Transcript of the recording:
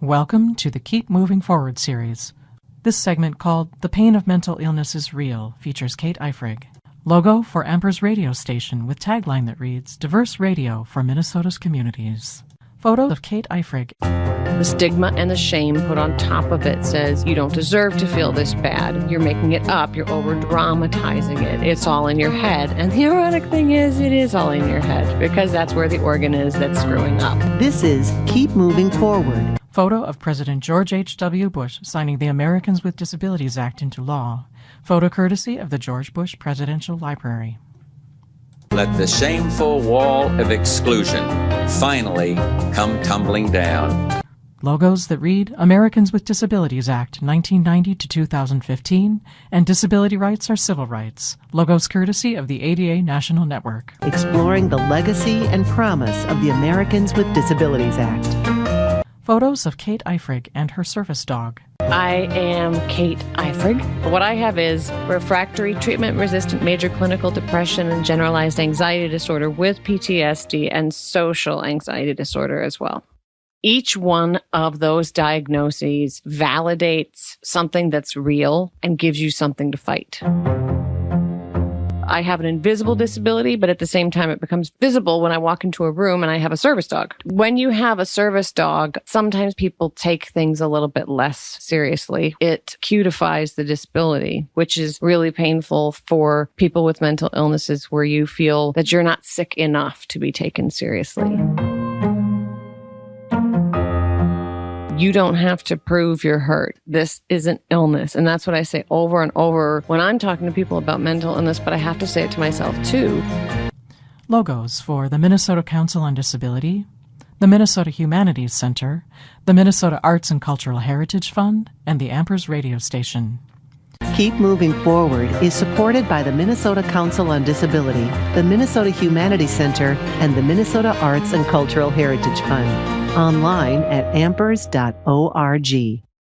Welcome to the Keep Moving Forward series. This segment, called The Pain of Mental Illness is Real, features Kate Eifrig. Logo for Amper's radio station with tagline that reads, Diverse Radio for Minnesota's Communities. Photo of Kate Eifrig. The stigma and the shame put on top of it says you don't deserve to feel this bad. You're making it up. You're over-dramatizing it. It's all in your head. And the ironic thing is, it is all in your head because that's where the organ is that's screwing up. This is Keep Moving Forward. Photo of President George H.W. Bush signing the Americans with Disabilities Act into law. Photo courtesy of the George Bush Presidential Library. Let the shameful wall of exclusion finally come tumbling down. Logos that read Americans with Disabilities Act 1990 to 2015 and Disability Rights are Civil Rights. Logos courtesy of the ADA National Network. Exploring the legacy and promise of the Americans with Disabilities Act. Photos of Kate Eifrig and her service dog. I am Kate Eifrig. What I have is refractory treatment-resistant major clinical depression and generalized anxiety disorder with PTSD and social anxiety disorder as well. Each one of those diagnoses validates something that's real and gives you something to fight. I have an invisible disability, but at the same time, it becomes visible when I walk into a room and I have a service dog. When you have a service dog, sometimes people take things a little bit less seriously. It cutifies the disability, which is really painful for people with mental illnesses where you feel that you're not sick enough to be taken seriously. You don't have to prove you're hurt. This isn't illness. And that's what I say over and over when I'm talking to people about mental illness, but I have to say it to myself too. Logos for the Minnesota Council on Disability, the Minnesota Humanities Center, the Minnesota Arts and Cultural Heritage Fund, and the Amper's radio station. Keep Moving Forward is supported by the Minnesota Council on Disability, the Minnesota Humanities Center, and the Minnesota Arts and Cultural Heritage Fund. Online at ampers.org.